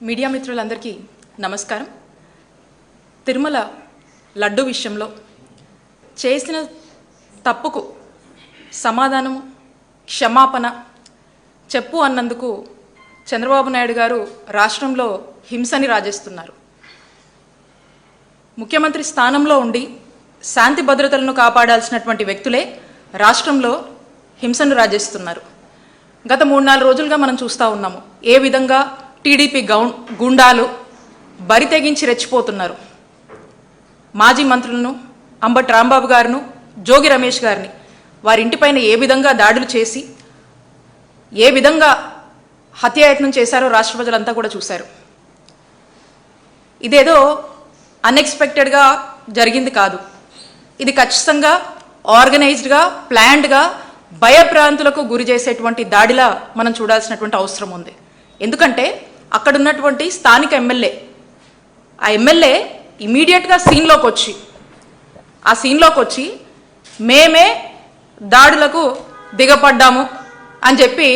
Media మిత్రులందరికీ నమస్కారం. తిరుమల లడ్డు విషయంలో చేసిన తప్పుకు సమాధానం క్షమాపణ చెప్పు అన్నందుకు చంద్రబాబు నాయుడు గారు రాష్ట్రంలో హింసని రాజేస్తున్నారు. ముఖ్యమంత్రి స్థానంలో ఉండి శాంతి భద్రతలను కాపాడాల్సినటువంటి వ్యక్తులే రాష్ట్రంలో హింసను రాజేస్తున్నారు. గత 3-4 రోజులుగా మనం చూస్తూ ఉన్నాము ఏ విధంగా టీడీపీ గుండాలు బరి తెగించి రెచ్చిపోతున్నారు. మాజీ మంత్రులను అంబటి రాంబాబు గారును జోగి రమేష్ గారిని వారి ఇంటిపైన ఏ విధంగా దాడులు చేసి ఏ విధంగా హత్యాయత్నం చేశారో రాష్ట్ర ప్రజలంతా కూడా చూశారు. ఇదేదో అన్ఎక్స్పెక్టెడ్గా జరిగింది కాదు. ఇది ఖచ్చితంగా ఆర్గనైజ్డ్గా ప్లాన్డ్గా భయభ్రాంతులకు గురి చేసేటువంటి దాడిలా మనం చూడాల్సినటువంటి అవసరం ఉంది. ఎందుకంటే అక్కడ ఉన్నటువంటి స్థానిక ఎమ్మెల్యే ఇమీడియట్గా సీన్లోకి వచ్చి మేమే దాడులకు దిగపడ్డాము అని చెప్పి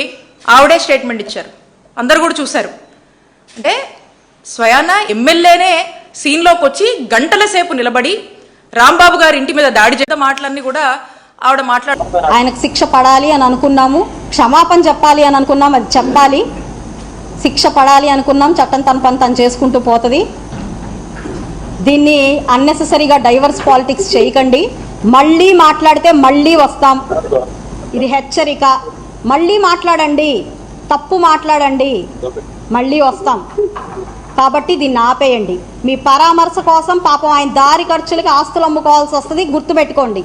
ఆవిడే స్టేట్మెంట్ ఇచ్చారు. అందరు కూడా చూశారు. అంటే స్వయాన ఎమ్మెల్యేనే సీన్లోకి వచ్చి గంటల సేపు నిలబడి రాంబాబు గారి ఇంటి మీద దాడి చేత మాటలన్నీ కూడా ఆవిడ ఆయనకు శిక్ష పడాలి అని అనుకున్నాము, క్షమాపణ చెప్పాలి అని అనుకున్నాం, అది చెప్పాలి. శిక్ష పడాలి అనుకున్నాం, చట్టం తన పని తను చేసుకుంటూ పోతుంది. దీన్ని అన్నెసెసరీగా డైవర్స్ పాలిటిక్స్ చేయకండి. మళ్ళీ మాట్లాడితే మళ్ళీ వస్తాం, ఇది హెచ్చరిక. మళ్ళీ మాట్లాడండి, తప్పు మాట్లాడండి, మళ్ళీ వస్తాం. కాబట్టి దీన్ని ఆపేయండి. మీ పరామర్శ కోసం పాపం ఆయన దారి ఖర్చులకి ఆస్తులు అమ్ముకోవాల్సి వస్తుంది, గుర్తుపెట్టుకోండి.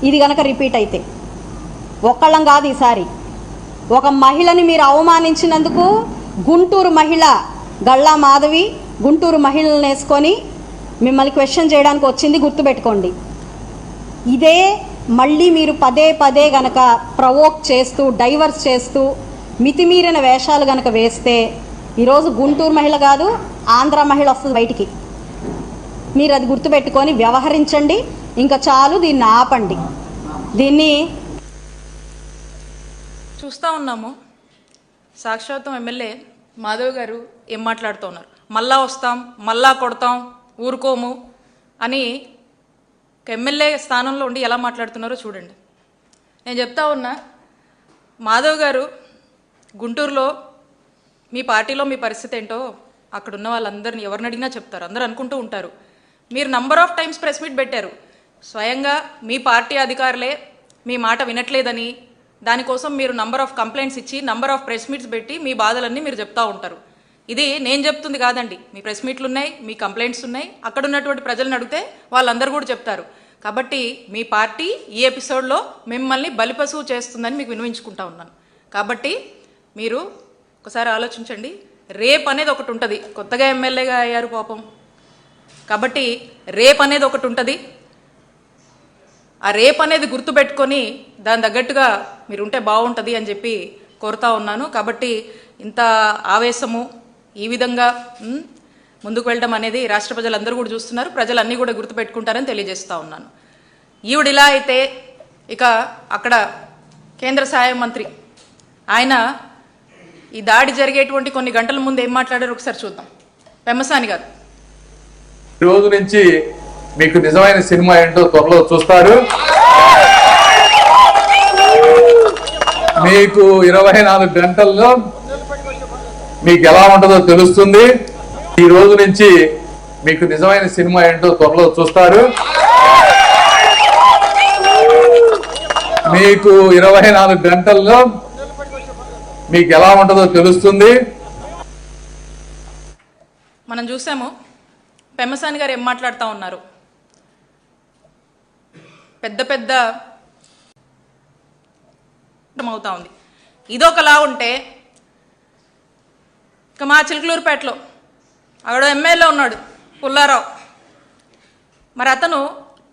ఇది కనుక రిపీట్ అయితే ఒక్కళ్ళం కాదు, ఈసారి ఒక మహిళని మీరు అవమానించినందుకు గుంటూరు మహిళ గళ్ళా మాధవి గుంటూరు మహిళలను వేసుకొని మిమ్మల్ని క్వశ్చన్ చేయడానికి వచ్చింది, గుర్తుపెట్టుకోండి. ఇదే మళ్ళీ మీరు పదే పదే గనక ప్రవోక్ చేస్తూ డైవర్స్ చేస్తూ మితిమీరిన వేషాలు గనక వేస్తే ఈరోజు గుంటూరు మహిళ కాదు ఆంధ్ర మహిళ వస్తుంది బయటికి. మీరు అది గుర్తుపెట్టుకొని వ్యవహరించండి. ఇంకా చాలు, దీన్ని ఆపండి. దీన్ని చూస్తూ ఉన్నాము. సాక్షాత్తం ఎమ్మెల్యే మాధవ్ గారు ఏం మాట్లాడుతూ ఉన్నారు, మళ్ళా వస్తాం, మళ్ళా కొడతాం, ఊరుకోము అని ఎమ్మెల్యే స్థానంలో ఉండి ఎలా మాట్లాడుతున్నారో చూడండి. నేను చెప్తా ఉన్నా, మాధవ్ గారు గుంటూరులో మీ పార్టీలో మీ పరిస్థితి ఏంటో అక్కడ ఉన్న వాళ్ళందరినీ ఎవరిని అడిగినా చెప్తారు, అందరూ అనుకుంటూ ఉంటారు. మీరు number of times press meet పెట్టారు. స్వయంగా మీ పార్టీ అధికారులే మీ మాట వినట్లేదని దానికోసం మీరు నంబర్ ఆఫ్ కంప్లైంట్స్ ఇచ్చి నంబర్ ఆఫ్ ప్రెస్ మీట్స్ పెట్టి మీ బాధలన్నీ మీరు చెప్తూ ఉంటారు. ఇది నేను చెప్తుంది కాదండి, మీ ప్రెస్ మీట్లు ఉన్నాయి, మీ కంప్లైంట్స్ ఉన్నాయి. అక్కడ ఉన్నటువంటి ప్రజలను అడిగితే వాళ్ళందరూ కూడా చెప్తారు. కాబట్టి మీ పార్టీ ఈ ఎపిసోడ్లో మిమ్మల్ని బలిపశువు చేస్తుందని మీకు వినిపించుకుంటా ఉన్నాను. కాబట్టి మీరు ఒకసారి ఆలోచించండి. రేప్ అనేది ఒకటి ఉంటుంది, కొత్తగా ఎమ్మెల్యేగా అయ్యారు పాపం, కాబట్టి రేప్ అనేది ఒకటి ఉంటుంది. ఆ రేప్ అనేది గుర్తుపెట్టుకొని దాని తగ్గట్టుగా మీరు ఉంటే బాగుంటుంది అని చెప్పి కోరుతా ఉన్నాను. కాబట్టి ఇంత ఆవేశము ఈ విధంగా ముందుకు వెళ్ళడం అనేది రాష్ట్ర ప్రజలందరూ కూడా చూస్తున్నారు, ప్రజలన్నీ కూడా గుర్తుపెట్టుకుంటారని తెలియజేస్తూ ఉన్నాను. ఈవిడిలా అయితే ఇక అక్కడ కేంద్ర సహాయ మంత్రి ఆయన ఈ దాడి జరిగేటువంటి కొన్ని గంటల ముందు ఏం మాట్లాడారు ఒకసారి చూద్దాం. పెమ్మసాని గారు, ఈ రోజు నుంచి మీకు నిజమైన సినిమా ఏంటో త్వరలో చూస్తారు. మీకు 24 గంటల్లో మీకు ఎలా ఉంటుందో తెలుస్తుంది. ఈ రోజు నుంచి మీకు నిజమైన సినిమా ఏంటో త్వరలో చూస్తారు. మీకు 24 గంటల్లో మీకు ఎలా ఉంటుందో తెలుస్తుంది. మనం చూసాము పెమ్మసాని గారు ఏం మాట్లాడుతూ ఉన్నారు. పెద్ద పెద్ద అవుతా ఉంది. ఇదొకలా ఉంటే ఇక మా చిలుకలూరుపేటలో అక్కడ ఎమ్మెల్యే ఉన్నాడు పుల్లారావు. మరి అతను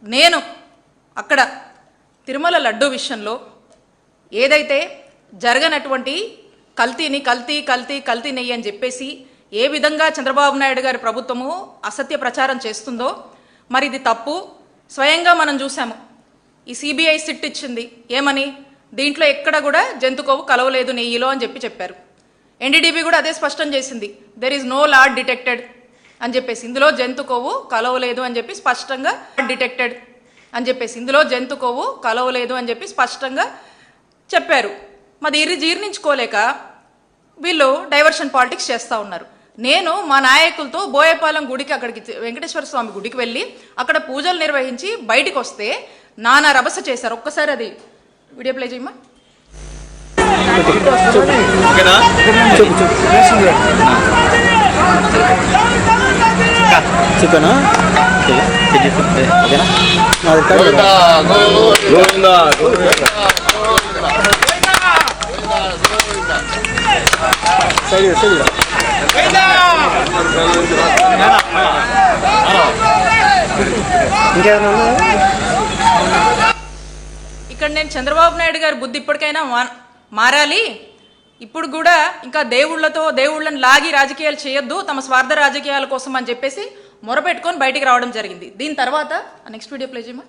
నేను అక్కడ తిరుమల లడ్డు విషయంలో ఏదైతే జరగనటువంటి కల్తీని కల్తీ నెయ్యి అని చెప్పేసి ఏ విధంగా చంద్రబాబు నాయుడు గారి ప్రభుత్వము అసత్య ప్రచారం చేస్తుందో మరి ఇది తప్పు. స్వయంగా మనం చూసాము, ఈ సిబిఐ సిట్ ఇచ్చింది ఏమని, దీంట్లో ఎక్కడ కూడా జంతు కొవ్వు కలవలేదు నెయ్యిలో అని చెప్పారు. ఎన్డీడీబీ కూడా అదే స్పష్టం చేసింది, there is no lard detected అని చెప్పేసి, ఇందులో జంతు కొవ్వు కలవలేదు అని చెప్పి స్పష్టంగా డిటెక్టెడ్ అని చెప్పేసి, ఇందులో జంతు కొవ్వు కలవలేదు అని చెప్పి స్పష్టంగా చెప్పారు. మరి ఇది జీర్ణించుకోలేక వీళ్ళు డైవర్షన్ పాలిటిక్స్ చేస్తూ ఉన్నారు. నేను మా నాయకులతో బోయపాలెం గుడికి, అక్కడికి వెంకటేశ్వర స్వామి గుడికి వెళ్ళి అక్కడ పూజలు నిర్వహించి బయటికి వస్తే నానా రభస చేశారు. ఒక్కసారి అది వీడియో ప్లే చేయమ్మా. ఇక్కడ నేను చంద్రబాబు నాయుడు గారి బుద్ధి ఇప్పటికైనా మారాలి. ఇప్పుడు కూడా ఇంకా దేవుళ్ళని లాగి రాజకీయాలు చేయొద్దు, తమ స్వార్థ రాజకీయాల కోసం అని చెప్పేసి మొరపెట్టుకొని బయటికి రావడం జరిగింది. దీని తర్వాత నెక్స్ట్ వీడియో ప్లే చేయమా.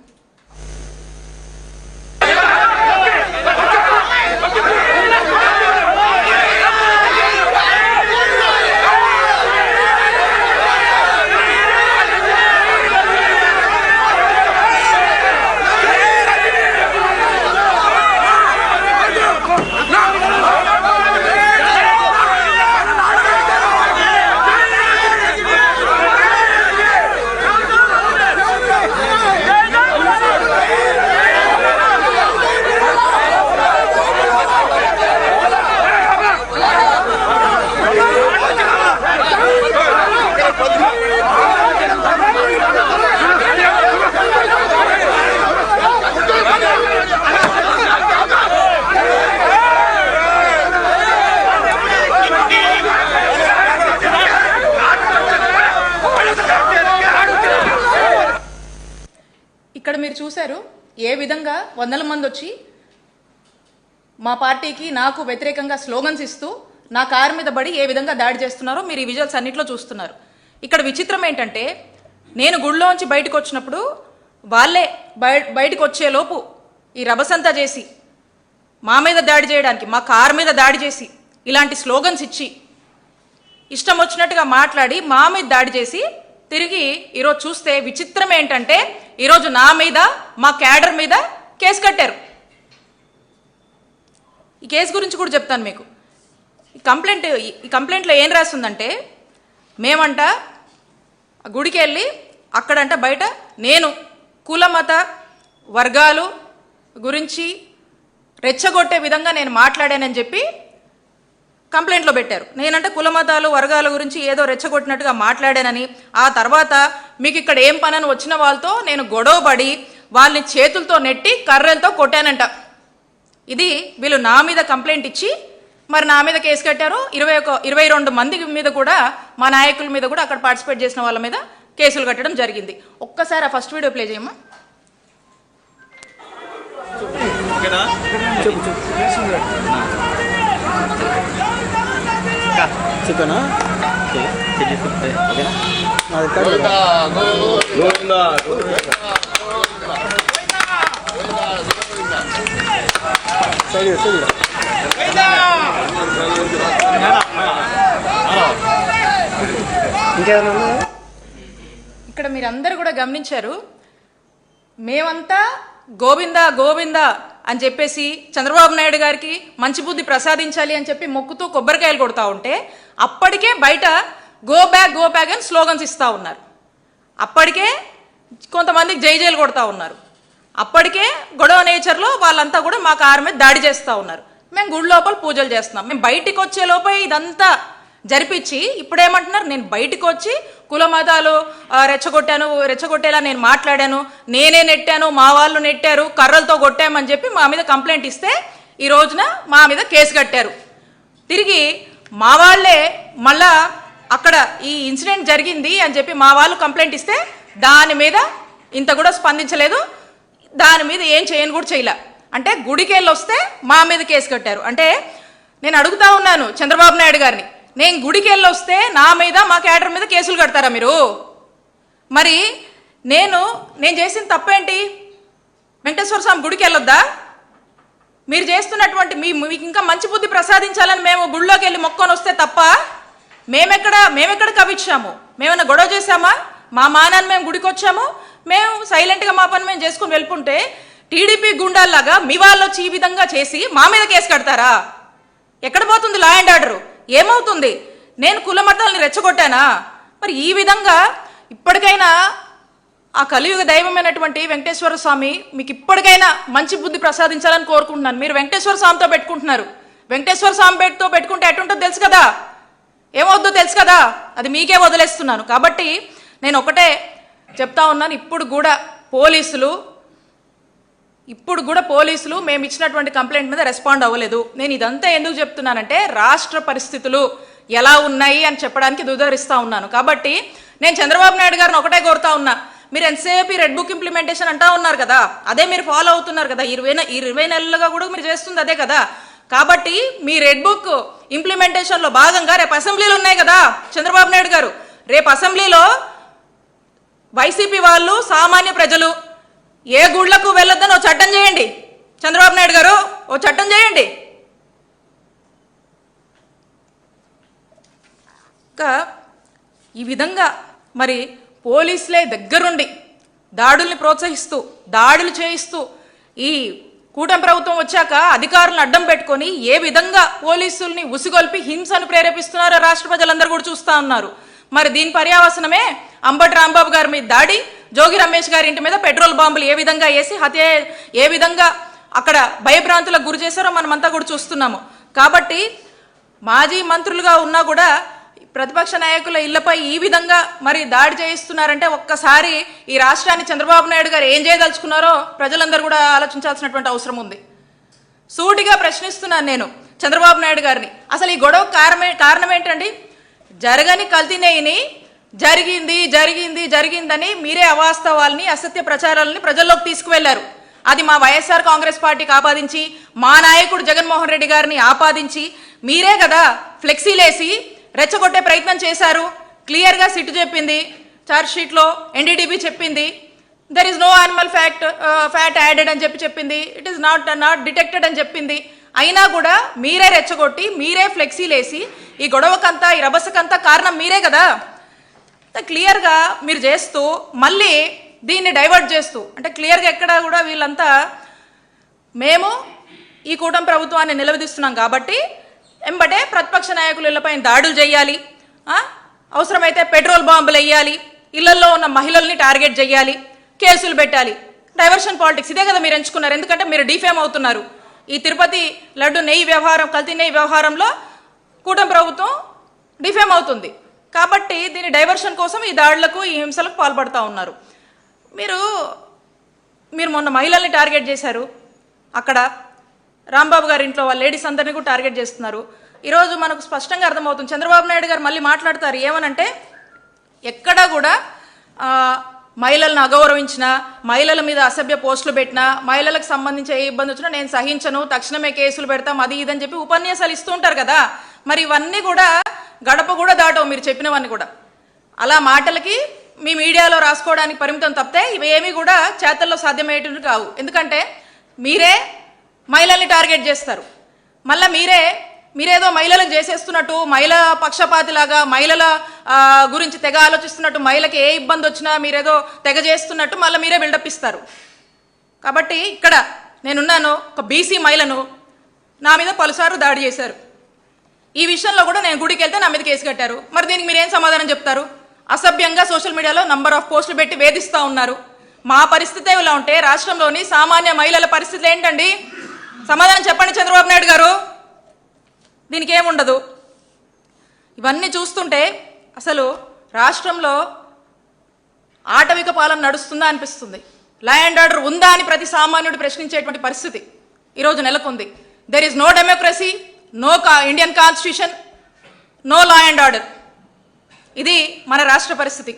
ఇక్కడ మీరు చూశారు ఏ విధంగా వందల మంది వచ్చి మా పార్టీకి నాకు వ్యతిరేకంగా స్లోగన్స్ ఇస్తూ నా కారు మీద పడి ఏ విధంగా దాడి చేస్తున్నారో మీరు ఈ విజువల్స్ అన్నింటిలో చూస్తున్నారు. ఇక్కడ విచిత్రం ఏంటంటే నేను గుడిలోంచి బయటకు వచ్చినప్పుడు వాళ్ళే బయటకు వచ్చేలోపు ఈ రభసంతా చేసి మా మీద దాడి చేయడానికి, మా కారు మీద దాడి చేసి ఇలాంటి స్లోగన్స్ ఇచ్చి ఇష్టం వచ్చినట్టుగా మాట్లాడి మా మీద దాడి చేసి తిరిగి ఈరోజు చూస్తే విచిత్రం ఏంటంటే ఈరోజు నా మీద, మా క్యాడర్ మీద కేసు కట్టారు. ఈ కేసు గురించి కూడా చెప్తాను మీకు. ఈ కంప్లైంట్లో ఏం రాస్తుందంటే మేమంట గుడికి వెళ్ళి అక్కడంట బయట నేను కుల మత వర్గాలు గురించి రెచ్చగొట్టే విధంగా నేను మాట్లాడానని చెప్పి కంప్లైంట్లో పెట్టారు. నేనంటే కుల మతాలు వర్గాల గురించి ఏదో రెచ్చగొట్టినట్టుగా మాట్లాడానని, ఆ తర్వాత మీకు ఇక్కడ ఏం పనని వచ్చిన వాళ్ళతో నేను గొడవపడి వాళ్ళని చేతులతో నెట్టి కర్రలతో కొట్టానంట. ఇది వీళ్ళు నా మీద కంప్లైంట్ ఇచ్చి మరి నా మీద కేసు కట్టారు. 22 మంది మీద కూడా, మా నాయకుల మీద కూడా, అక్కడ పార్టిసిపేట్ చేసిన వాళ్ళ మీద కేసులు కట్టడం జరిగింది. ఒక్కసారి ఆ ఫస్ట్ వీడియో ప్లే చేయమ్మా. చికెనా ఇక్కడ మీరందరూ కూడా గమనించారు, మేమంతా గోవిందా గోవిందా అని చెప్పేసి చంద్రబాబు నాయుడు గారికి మంచి బుద్ధి ప్రసాదించాలి అని చెప్పి మొక్కుతూ కొబ్బరికాయలు కొడతా ఉంటే అప్పటికే బయట గో బ్యాక్ అని స్లోగన్స్ ఇస్తూ ఉన్నారు. అప్పటికే కొంతమందికి జైలు కొడతా ఉన్నారు. అప్పటికే గొడవ నేచర్లో వాళ్ళంతా కూడా మా కారు మీద దాడి చేస్తూ ఉన్నారు. మేము గుడి లోపల పూజలు చేస్తున్నాం. మేము బయటికి వచ్చే లోపే ఇదంతా జరిపించి ఇప్పుడేమంటున్నారు, నేను బయటకు వచ్చి కుల మతాలు రెచ్చగొట్టేలా నేను మాట్లాడాను, నేనే నెట్టాను, మా వాళ్ళు నెట్టారు, కర్రలతో కొట్టామని చెప్పి మా మీద కంప్లైంట్ ఇస్తే ఈ రోజున మా మీద కేసు కట్టారు. తిరిగి మా వాళ్ళే మళ్ళా అక్కడ ఈ ఇన్సిడెంట్ జరిగింది అని చెప్పి మా వాళ్ళు కంప్లైంట్ ఇస్తే దాని మీద ఇంత కూడా స్పందించలేదు, దాని మీద ఏం చేయని కూడా చేయలే. అంటే గుడికి వెళ్ళి వస్తే మా మీద కేసు కట్టారు. అంటే నేను అడుగుతా ఉన్నాను చంద్రబాబు నాయుడు గారిని, నేను గుడికి వెళ్ళి వస్తే నా మీద, మా క్యాడర్ మీద కేసులు కడతారా మీరు? మరి నేను చేసిన తప్పేంటి? వెంకటేశ్వర స్వామి గుడికి వెళ్ళొద్దా? మీరు చేస్తున్నటువంటి మీకు ఇంకా మంచి బుద్ధి ప్రసాదించాలని మేము గుళ్ళోకి వెళ్ళి మొక్కొని వస్తే తప్ప మేమెక్కడ కవిచ్చాము? మేమన్నా గొడవ చేశామా? మా మానాన్ని మేము గుడికి వచ్చాము, మేము సైలెంట్గా మా పని మేము చేసుకుని వెళ్ళుకుంటే టీడీపీ గుండాల్లాగా మీ వాళ్ళు వచ్చి ఈ విధంగా చేసి మా మీద కేసు కడతారా? ఎక్కడ పోతుంది లా అండ్ ఆర్డర్? ఏమవుతుంది? నేను కుల మతాలని రెచ్చగొట్టానా? మరి ఈ విధంగా ఇప్పటికైనా ఆ కలియుగ దైవమైనటువంటి వెంకటేశ్వర స్వామి మీకు ఇప్పటికైనా మంచి బుద్ధి ప్రసాదించాలని కోరుకుంటున్నాను. మీరు వెంకటేశ్వర స్వామితో పెట్టుకుంటున్నారు. వెంకటేశ్వర స్వామితో పెట్టుకుంటే ఎటుంటుందో తెలుసు కదా, ఏమవుద్దో తెలుసు కదా, అది మీకే వదిలేస్తున్నాను. కాబట్టి నేను ఒకటే చెప్తా ఉన్నాను, ఇప్పుడు కూడా పోలీసులు మేము ఇచ్చినటువంటి కంప్లైంట్ మీద రెస్పాండ్ అవ్వలేదు. నేను ఇదంతా ఎందుకు చెప్తున్నానంటే రాష్ట్ర పరిస్థితులు ఎలా ఉన్నాయి అని చెప్పడానికి ఉదహరిస్తూ ఉన్నాను. కాబట్టి నేను చంద్రబాబు నాయుడు గారిని ఒకటే కోరుతా ఉన్నా, మీరు ఎంతసేపు ఈ రెడ్ బుక్ ఇంప్లిమెంటేషన్ అంటా ఉన్నారు కదా, అదే మీరు ఫాలో అవుతున్నారు కదా, 20 నెలలుగా కూడా మీరు చేస్తుంది అదే కదా. కాబట్టి మీ రెడ్ బుక్ ఇంప్లిమెంటేషన్లో భాగంగా రేపు అసెంబ్లీలు ఉన్నాయి కదా చంద్రబాబు నాయుడు గారు, రేపు అసెంబ్లీలో వైసీపీ వాళ్ళు సామాన్య ప్రజలు ఏ గుళ్లకు వెళ్ళొద్దని ఓ చట్టం చేయండి. చంద్రబాబు నాయుడు గారు ఓ చట్టం చేయండి. ఇంకా ఈ విధంగా మరి పోలీసులే దగ్గరుండి దాడుల్ని ప్రోత్సహిస్తూ దాడులు చేయిస్తూ ఈ కూటమి ప్రభుత్వం వచ్చాక అధికారులను అడ్డం పెట్టుకొని ఏ విధంగా పోలీసుల్ని ఉసిగొల్పి హింసను ప్రేరేపిస్తున్నారో రాష్ట్ర ప్రజలందరూ కూడా చూస్తూ ఉన్నారు. మరి దీని పర్యావసనమే అంబటి రాంబాబు గారి మీద దాడి, జోగి రమేష్ గారి ఇంటి మీద పెట్రోల్ బాంబులు ఏ విధంగా వేసి ఏ విధంగా అక్కడ భయభ్రాంతులకు గురి చేశారో మనమంతా కూడా చూస్తున్నాము. కాబట్టి మాజీ మంత్రులుగా ఉన్నా కూడా ప్రతిపక్ష నాయకుల ఇళ్లపై ఈ విధంగా మరి దాడి చేయిస్తున్నారంటే ఒక్కసారి ఈ రాష్ట్రాన్ని చంద్రబాబు నాయుడు గారు ఏం చేయదలుచుకున్నారో ప్రజలందరూ కూడా ఆలోచించాల్సినటువంటి అవసరం ఉంది. సూటిగా ప్రశ్నిస్తున్నాను నేను చంద్రబాబు నాయుడు గారిని, అసలు ఈ గొడవ కారణం ఏంటండి? జరగని కల్తీనేయిని జరిగిందని మీరే అవాస్తవాల్ని అసత్య ప్రచారాలని ప్రజల్లోకి తీసుకువెళ్లారు. అది మా వైఎస్ఆర్ కాంగ్రెస్ పార్టీకి ఆపాదించి మా నాయకుడు జగన్మోహన్ రెడ్డి గారిని ఆపాదించి మీరే కదా ఫ్లెక్సీలేసి రెచ్చగొట్టే ప్రయత్నం చేశారు. క్లియర్గా సిట్ చెప్పింది, ఛార్జ్షీట్లో ఎన్డీటీబీ చెప్పింది, there is no animal fat added అని చెప్పింది, ఇట్ ఈస్ నాట్ డిటెక్టెడ్ అని చెప్పింది. అయినా కూడా మీరే రెచ్చగొట్టి మీరే ఫ్లెక్సీలేసి ఈ గొడవకంతా ఈ రభసకంతా కారణం మీరే కదా. క్లియర్గా మీరు చేస్తూ మళ్ళీ దీన్ని డైవర్ట్ చేస్తూ అంటే క్లియర్గా ఎక్కడ కూడా వీళ్ళంతా మేము ఈ కూటమి ప్రభుత్వాన్ని నిలదీస్తున్నాం కాబట్టి ఎంబటే ప్రతిపక్ష నాయకుల ఇళ్లపై దాడులు చేయాలి, అవసరమైతే పెట్రోల్ బాంబులు వేయాలి, ఇళ్లలో ఉన్న మహిళల్ని టార్గెట్ చేయాలి, కేసులు పెట్టాలి. డైవర్షన్ పాలిటిక్స్ ఇదే కదా మీరు ఎంచుకున్నారు. ఎందుకంటే మీరు డిఫేమ్ అవుతున్నారు. ఈ తిరుపతి లడ్డు నెయ్యి వ్యవహారం, కల్తీ నెయ్యి వ్యవహారంలో కూటమి ప్రభుత్వం డిఫేమ్ అవుతుంది. కాబట్టి దీని డైవర్షన్ కోసం ఈ దాడులకు ఈ హింసలకు పాల్పడుతూ ఉన్నారు. మీరు మొన్న మహిళల్ని టార్గెట్ చేశారు, అక్కడ రాంబాబు గారి ఇంట్లో వాళ్ళ లేడీస్ అందరినీ కూడా టార్గెట్ చేస్తున్నారు. ఈరోజు మనకు స్పష్టంగా అర్థమవుతుంది. చంద్రబాబు నాయుడు గారు మళ్ళీ మాట్లాడతారు ఏమనంటే, ఎక్కడా కూడా మహిళలను అగౌరవించినా, మహిళల మీద అసభ్య పోస్టులు పెట్టినా, మహిళలకు సంబంధించి ఏ ఇబ్బంది వచ్చినా నేను సహించను, తక్షణమే కేసులు పెడతాం, అది ఇదని చెప్పి ఉపన్యాసాలు ఇస్తూ ఉంటారు కదా. మరి ఇవన్నీ కూడా గడప కూడా దాటవు మీరు చెప్పినవన్నీ కూడా. అలా మాటలకి మీ మీడియాలో రాసుకోవడానికి పరిమితం తప్పితే ఇవేమీ కూడా చేతల్లో సాధ్యమయ్యేటివి కావు. ఎందుకంటే మీరే మహిళల్ని టార్గెట్ చేస్తారు, మళ్ళీ మీరేదో మహిళలకు చేసేస్తున్నట్టు, మహిళా పక్షపాతిలాగా మహిళల గురించి తెగ ఆలోచిస్తున్నట్టు, మహిళకి ఏ ఇబ్బంది వచ్చినా మీరేదో తెగ చేస్తున్నట్టు మళ్ళీ మీరే బిల్డప్ ఇస్తారు. కాబట్టి ఇక్కడ నేనున్నాను, ఒక బీసీ మహిళను నా మీద పలుసార్లు దాడి చేశారు. ఈ విషయంలో కూడా నేను గుడికి వెళ్తే నా మీద కేసు కట్టారు. మరి దీనికి మీరేం సమాధానం చెప్తారు? అసభ్యంగా సోషల్ మీడియాలో నంబర్ ఆఫ్ పోస్టులు పెట్టి వేధిస్తూ ఉన్నారు. మా పరిస్థితి ఇలా ఉంటే రాష్ట్రంలోని సామాన్య మహిళల పరిస్థితులు ఏంటండి? సమాధానం చెప్పండి చంద్రబాబు నాయుడు గారు. దీనికి ఏముండదు. ఇవన్నీ చూస్తుంటే అసలు రాష్ట్రంలో ఆటవిక పాలన నడుస్తుందా అనిపిస్తుంది. లా అండ్ ఆర్డర్ ఉందా అని ప్రతి సామాన్యుడు ప్రశ్నించేటువంటి పరిస్థితి ఈరోజు నెలకొంది. There is no democracy, no Indian constitution, no law and order. ఇది మన రాష్ట్ర పరిస్థితి.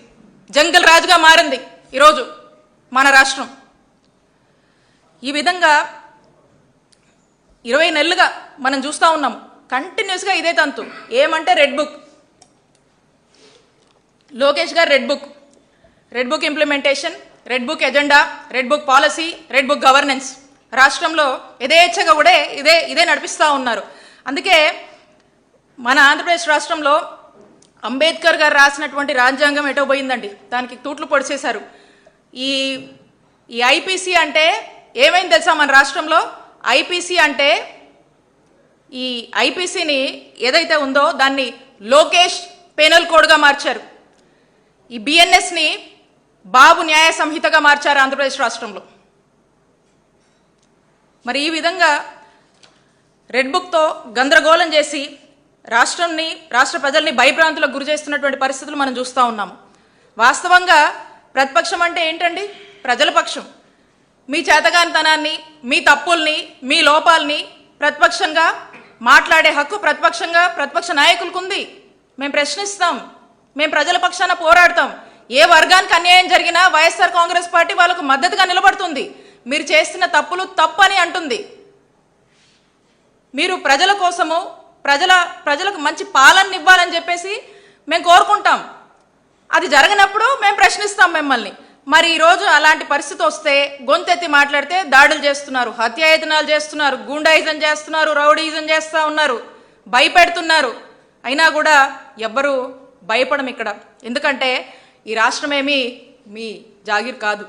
జంగల్ రాజుగా మారింది ఈరోజు మన రాష్ట్రం. ఈ విధంగా 20 నెలలుగా మనం చూస్తూ ఉన్నాము. కంటిన్యూస్గా ఇదే తంతు. ఏమంటే రెడ్ బుక్, లోకేష్ గారు red book implementation, red book agenda, red book policy, red book governance, రాష్ట్రంలో యథేచ్ఛగా కూడా ఇదే నడిపిస్తూ ఉన్నారు. అందుకే మన ఆంధ్రప్రదేశ్ రాష్ట్రంలో అంబేద్కర్ గారు రాసినటువంటి రాజ్యాంగం ఎటో పోయిందండి, దానికి తూట్లు పొడిచేశారు. ఈ ఐపీసీ అంటే ఏమైంది తెలుసా? మన రాష్ట్రంలో ఐపీసీ అంటే ఈ ఐపీసీని ఏదైతే ఉందో దాన్ని లోకేష్ పెనల్ కోడ్గా మార్చారు. ఈ బిఎన్ఎస్ని బాబు న్యాయ సంహితగా మార్చారు ఆంధ్రప్రదేశ్ రాష్ట్రంలో. మరి ఈ విధంగా రెడ్ బుక్తో గందరగోళం చేసి రాష్ట్ర ప్రజల్ని భయభ్రాంతులకు గురి చేస్తున్నటువంటి పరిస్థితులు మనం చూస్తూ ఉన్నాము. వాస్తవంగా ప్రతిపక్షం అంటే ఏంటండి? ప్రజల పక్షం. మీ చేతగానితనాన్ని, మీ తప్పుల్ని, మీ లోపాలని ప్రతిపక్షంగా మాట్లాడే హక్కు ప్రతిపక్ష నాయకులకు ఉంది. మేము ప్రశ్నిస్తాం, మేము ప్రజల పక్షాన పోరాడతాం. ఏ వర్గానికి అన్యాయం జరిగినా వైఎస్ఆర్ కాంగ్రెస్ పార్టీ వాళ్ళకు మద్దతుగా నిలబడుతుంది. మీరు చేస్తున్న తప్పులు తప్పని అంటుంది. మీరు ప్రజల కోసము ప్రజలకు మంచి పాలన ఇవ్వాలని చెప్పేసి మేము కోరుకుంటాం. అది జరగనప్పుడు మేము ప్రశ్నిస్తాం మిమ్మల్ని. మరి ఈరోజు అలాంటి పరిస్థితి వస్తే గొంతెత్తి మాట్లాడితే దాడులు చేస్తున్నారు, హత్యాయతనాలు చేస్తున్నారు, గూండాయిజం చేస్తున్నారు, రౌడీయిజం చేస్తూ ఉన్నారు, భయపెడుతున్నారు. అయినా కూడా ఎవ్వరూ భయపడం ఇక్కడ. ఎందుకంటే ఈ రాష్ట్రమేమీ మీ జాగీర్ కాదు.